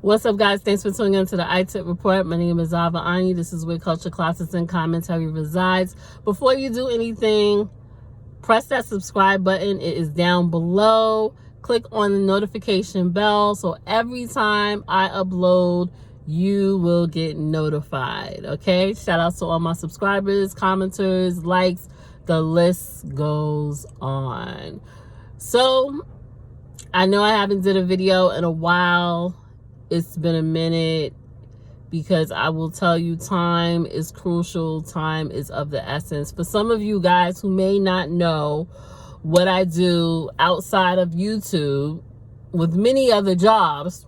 What's up, guys? Thanks for tuning in to the iTip Report. My name is Zava Ani. This is where culture, classics, and commentary resides. Before you do anything, press that subscribe button. It is down below. Click on the notification bell so every time I upload, you will get notified. Okay? Shout out to all my subscribers, commenters, likes. The list goes on. So, I know I haven't did a video in a while. It's been a minute because I will tell you, time is crucial. Time is of the essence. For some of you guys who may not know what I do outside of YouTube with many other jobs,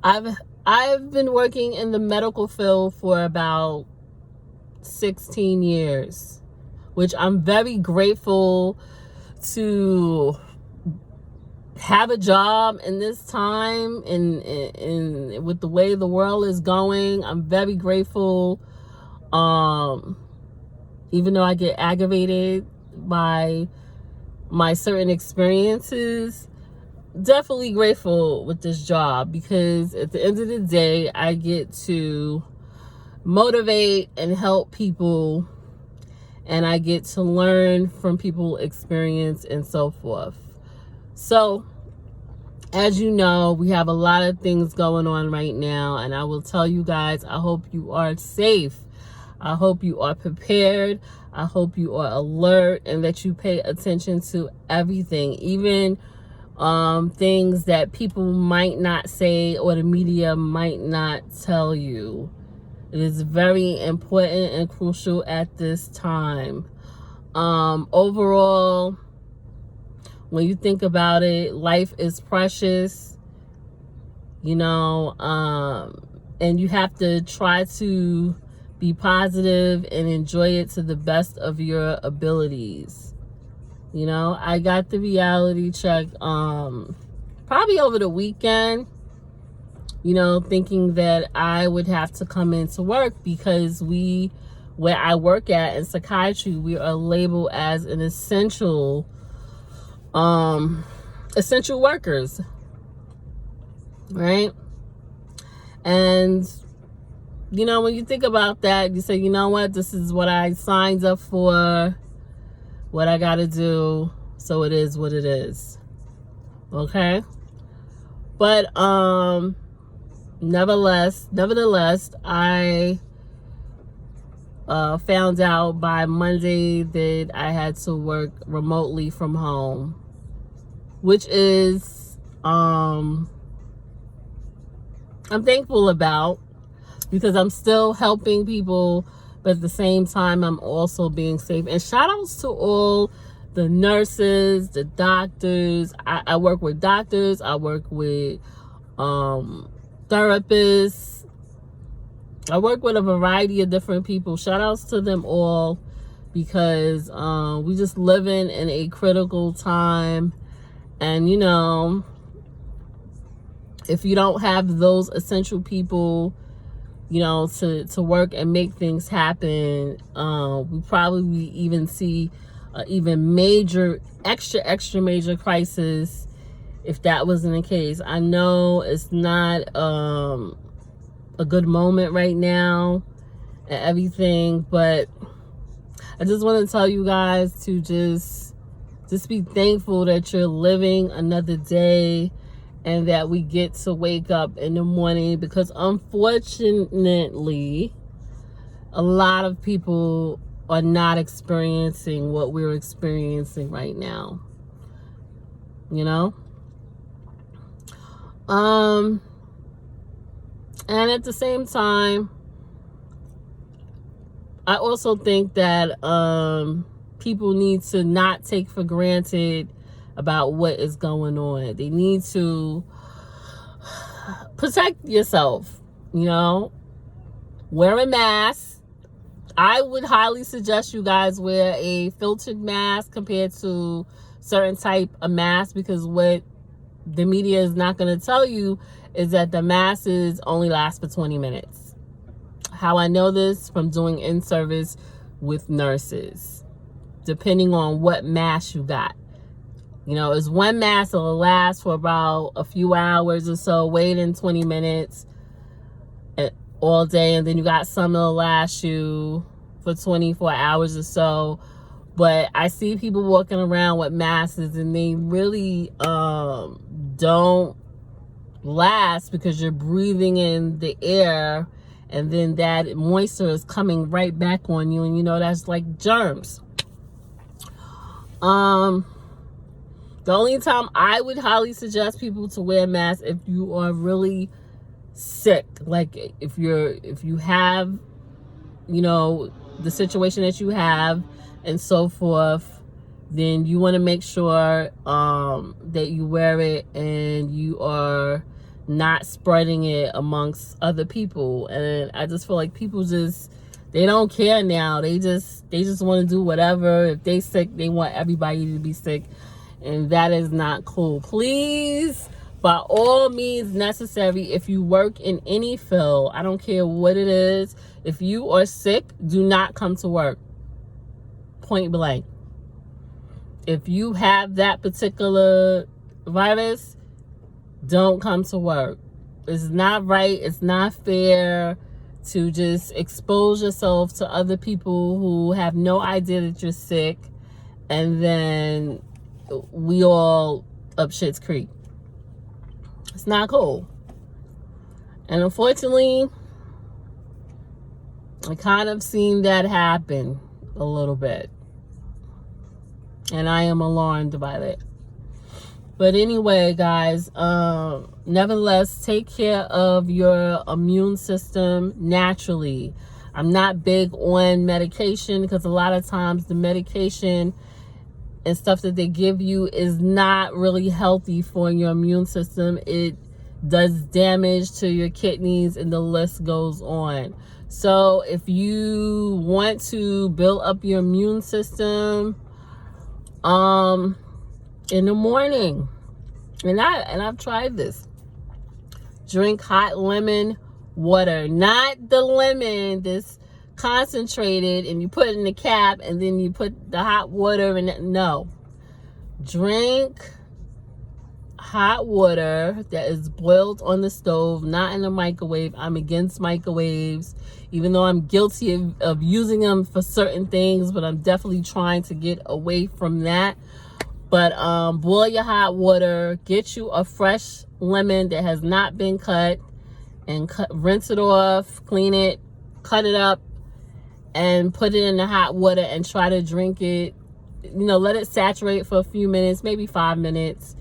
I've been working in the medical field for about 16 years, which I'm very grateful to have a job in this time and with the way the world is going. I'm very grateful. Even though I get aggravated by my certain experiences, definitely grateful with this job because at the end of the day, I get to motivate and help people, and I get to learn from people's experience and so forth. So, as you know, we have a lot of things going on right now, and I will tell you guys, I hope you are safe. I hope you are prepared. I hope you are alert and that you pay attention to everything, even things that people might not say or the media might not tell you. It is very important and crucial at this time. Overall, when you think about it, life is precious, and you have to try to be positive and enjoy it to the best of your abilities. I got the reality check probably over the weekend, thinking that I would have to come into work because where I work at in psychiatry, we are labeled as an essential workers, right? And when you think about that, you say, you know what, this is what I signed up for, what I gotta do, so it is what it is. Okay? But nevertheless, I found out by Monday that I had to work remotely from home, which is I'm thankful about, because I'm still helping people, but at the same time I'm also being safe. And shout outs to all the nurses, the doctors. I work with doctors, I work with therapists, I work with a variety of different people. Shout outs to them all, because we just living in a critical time. And if you don't have those essential people, to work and make things happen, we probably even see even extra major crisis if that wasn't the case. I know it's not a good moment right now and everything, but I just want to tell you guys to just be thankful that you're living another day and that we get to wake up in the morning, because unfortunately, a lot of people are not experiencing what we're experiencing right now. And at the same time, I also think that people need to not take for granted about what is going on. They need to protect yourself, wear a mask. I would highly suggest you guys wear a filtered mask compared to certain type of mask, because what the media is not going to tell you is that the masks only last for 20 minutes. How I know this? From doing in-service with nurses. Depending on what mask you got, You know, it's one mask that will last for about a few hours or so, waiting 20 minutes all day, and then you got some that'll last you for 24 hours or so. But I see people walking around with masks and they really don't last, because you're breathing in the air and then that moisture is coming right back on you, and you know that's like germs. The only time I would highly suggest people to wear masks if you are really sick, like if you have, you know, the situation that you have and so forth, then you want to make sure that you wear it and you are not spreading it amongst other people. And I just feel like people they don't care now. They just want to do whatever. If they sick, they want everybody to be sick, and that is not cool. Please, by all means necessary, if you work in any field, I don't care what it is, if you are sick, do not come to work. Point blank. If you have that particular virus, don't come to work. It's not right. It's not fair to just expose yourself to other people who have no idea that you're sick, and then we all up shit's creek. It's not cool. And unfortunately, I kind of seen that happen a little bit, and I am alarmed by it. But anyway, guys, nevertheless, take care of your immune system naturally. I'm not big on medication, because a lot of times the medication and stuff that they give you is not really healthy for your immune system. It does damage to your kidneys, and the list goes on. So if you want to build up your immune system, in the morning, and I've tried this, drink hot lemon water, not the lemon that's concentrated and you put it in the cap and then you put the hot water in it. No, drink hot water that is boiled on the stove, not in the microwave. I'm against microwaves, even though I'm guilty of using them for certain things, but I'm definitely trying to get away from that. But boil your hot water, get you a fresh lemon that has not been cut, and rinse it off, clean it, cut it up, and put it in the hot water and try to drink it. You know, let it saturate for a few minutes, maybe 5 minutes,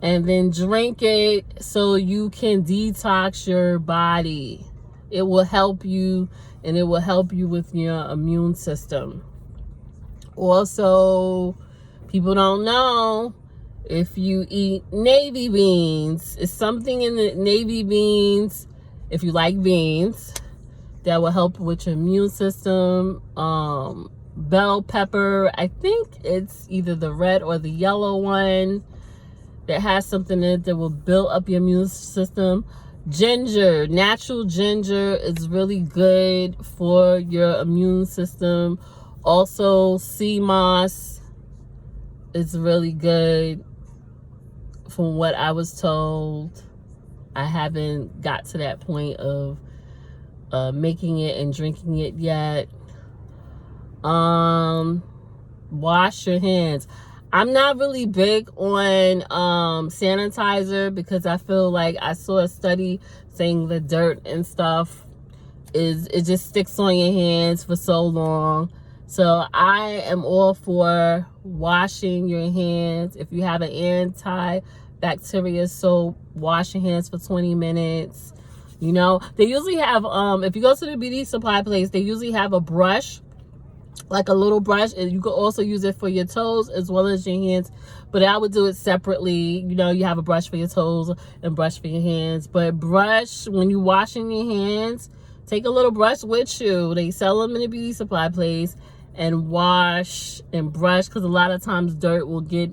and then drink it so you can detox your body. It will help you, and it will help you with your immune system. Also, people don't know, if you eat navy beans, it's something in the navy beans, if you like beans, that will help with your immune system. Bell pepper, I think it's either the red or the yellow one, that has something in it that will build up your immune system. Ginger, natural ginger is really good for your immune system. Also, sea moss is really good, from what I was told. I haven't got to that point of making it and drinking it yet. Wash your hands. I'm not really big on sanitizer, because I feel like I saw a study saying the dirt and stuff it just sticks on your hands for so long. So I am all for washing your hands. If you have an antibacterial soap, wash your hands for 20 minutes. You know, they usually have, if you go to the beauty supply place, they usually have a brush, like a little brush, and you can also use it for your toes as well as your hands, but I would do it separately. You know, you have a brush for your toes and brush for your hands, but brush, when you're washing your hands, take a little brush with you. They sell them in the beauty supply place, and wash and brush, because a lot of times dirt will get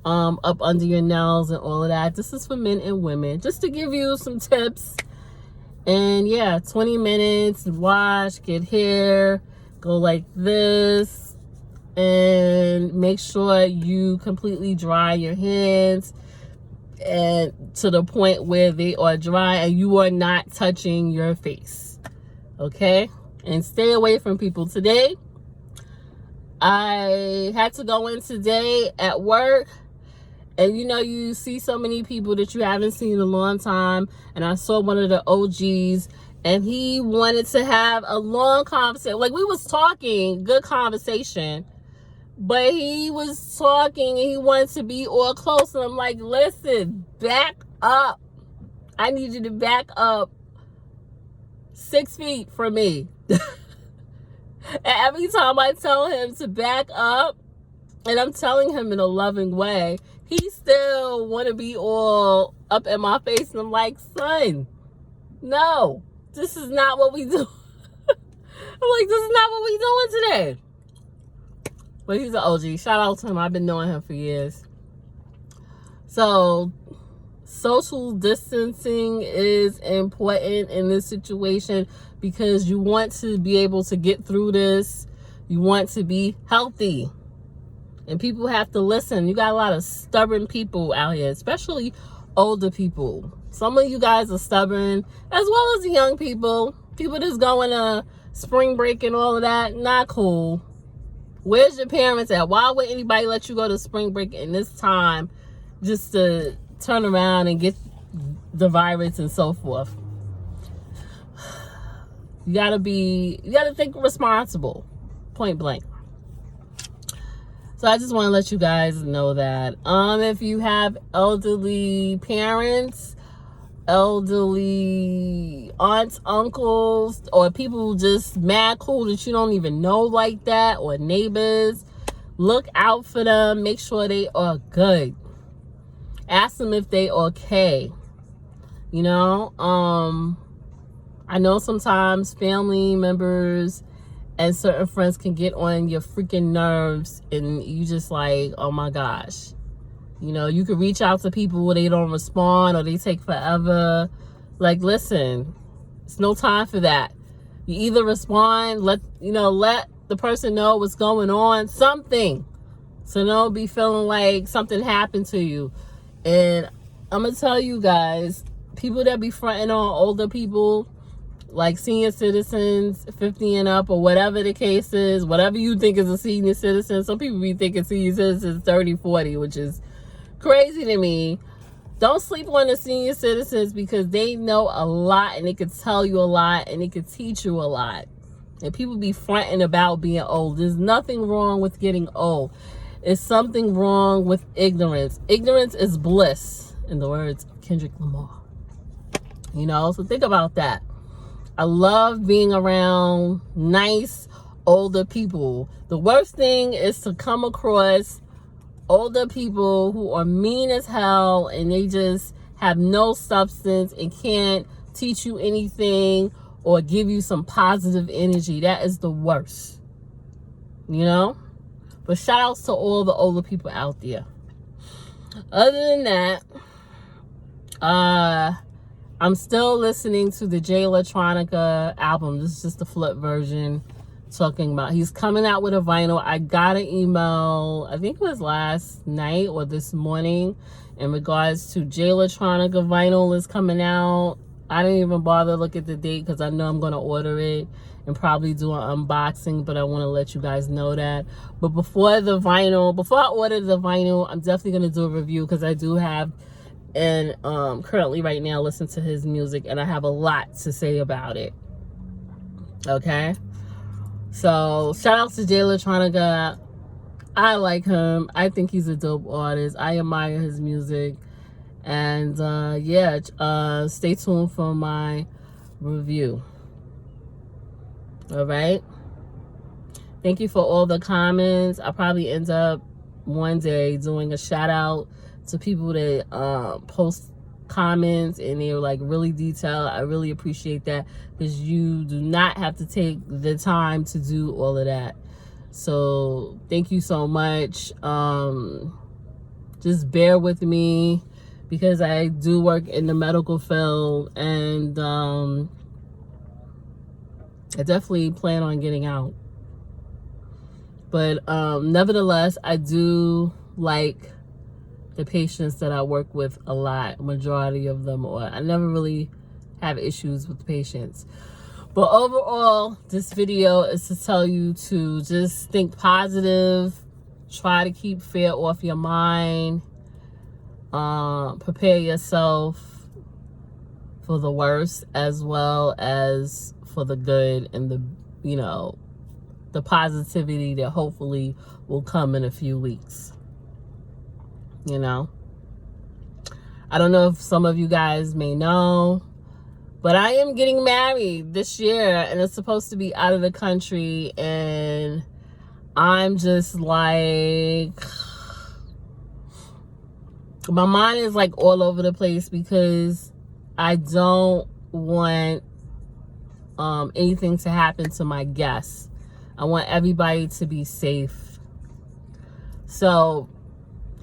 up under your nails and all of that. This is for men and women, just to give you some tips. And yeah, 20 minutes, wash, get hair, go like this, and make sure you completely dry your hands and to the point where they are dry and you are not touching your face. Okay? And stay away from people. Today, I had to go in today at work, and you see so many people that you haven't seen in a long time, and I saw one of the OGs, and he wanted to have a long conversation. Like, we was talking, good conversation, but he was talking and he wanted to be all close, and I'm like, listen, back up. I need you to back up 6 feet from me. And every time I tell him to back up, and I'm telling him in a loving way, he still want to be all up in my face, and I'm like, son, no, this is not what we do. I'm like, this is not what we doing today. But he's an OG. Shout out to him. I've been knowing him for years. So, social distancing is important in this situation because you want to be able to get through this. You want to be healthy. And people have to listen. You got a lot of stubborn people out here, especially older people. Some of you guys are stubborn, as well as the young people. People that's going to spring break and all of that. Not cool. Where's your parents at? Why would anybody let you go to spring break in this time just to turn around and get the virus and so forth? You gotta think responsible, point blank. So I just want to let you guys know that if you have elderly parents, elderly aunts, uncles, or people just mad cool that you don't even know like that, or neighbors, look out for them. Make sure they are good. Ask them if they okay. I know sometimes family members and certain friends can get on your freaking nerves, and you just like, oh my gosh. You could reach out to people where they don't respond or they take forever. Like, listen, it's no time for that. You either respond, let the person know what's going on, something. So don't be feeling like something happened to you. And I'm going to tell you guys, people that be fronting on older people, like senior citizens, 50 and up, or whatever the case is, whatever you think is a senior citizen. Some people be thinking senior citizens 30, 40, which is crazy to me. Don't sleep on the senior citizens because they know a lot, and they can tell you a lot, and they can teach you a lot. And people be fronting about being old. There's nothing wrong with getting old. It's something wrong with ignorance. Ignorance is bliss, in the words of Kendrick Lamar. So think about that. I love being around nice older people. The worst thing is to come across older people who are mean as hell, and they just have no substance and can't teach you anything or give you some positive energy. That is the worst. But shout outs to all the older people out there. Other than that, I'm still listening to the Jay Electronica album. This is just the flip version. Talking about, he's coming out with a vinyl. I got an email, I think it was last night or this morning, in regards to Jay Electronica vinyl is coming out. I didn't even bother to look at the date because I know I'm going to order it and probably do an unboxing, but I want to let you guys know that. But before I order the vinyl, I'm definitely going to do a review, because I do have, and currently right now, listen to his music, and I have a lot to say about it. Okay? So, shout out to Jay Electronica. I like him. I think he's a dope artist. I admire his music. And, stay tuned for my review. All right? Thank you for all the comments. I'll probably end up one day doing a shout out to people that post comments and they're like really detailed. I really appreciate that, because you do not have to take the time to do all of that. So thank you so much. Just bear with me, because I do work in the medical field, and I definitely plan on getting out. But nevertheless, I do like the patients that I work with a lot, majority of them, or I never really have issues with patients. But overall, this video is to tell you to just think positive, try to keep fear off your mind, prepare yourself for the worst as well as for the good and the, you know, the positivity that hopefully will come in a few weeks. You know, I don't know if some of you guys may know, but I am getting married this year, and it's supposed to be out of the country, and I'm just like, my mind is like all over the place because I don't want anything to happen to my guests. I want everybody to be safe. So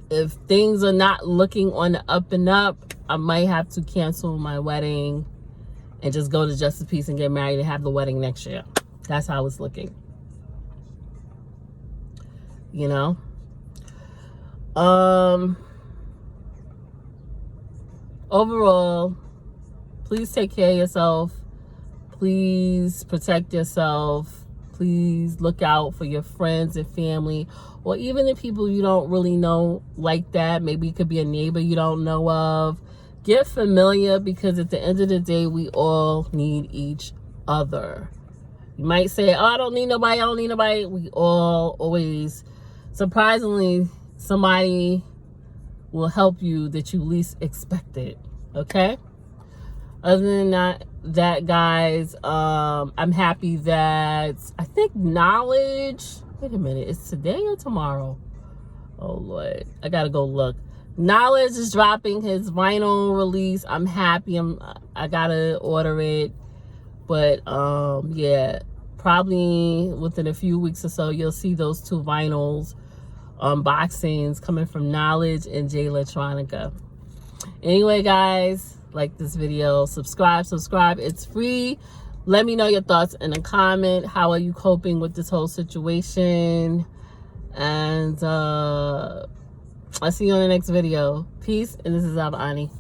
if things are not looking on the up and up, I might have to cancel my wedding and just go to Justice Peace and get married and have the wedding next year. That's how it's looking. You know? Overall, please take care of yourself. Please protect yourself. Please look out for your friends and family, or even the people you don't really know like that. Maybe it could be a neighbor you don't know of. Get familiar, because at the end of the day, we all need each other. You might say, oh, I don't need nobody. We all always, surprisingly, somebody will help you that you least expected. Okay? Other than that, guys, I'm happy that I think Knowledge, wait a minute, it's today or tomorrow? Oh Lord, I gotta go look. Knowledge is dropping his vinyl release. I'm happy. I gotta order it, but yeah, probably within a few weeks or so, you'll see those two vinyls unboxings coming from Knowledge and Jay Electronica. Anyway, guys, like this video, subscribe, it's free. Let me know your thoughts in a comment. How are you coping with this whole situation? And I'll see you on the next video. Peace, and this is Abba Ani.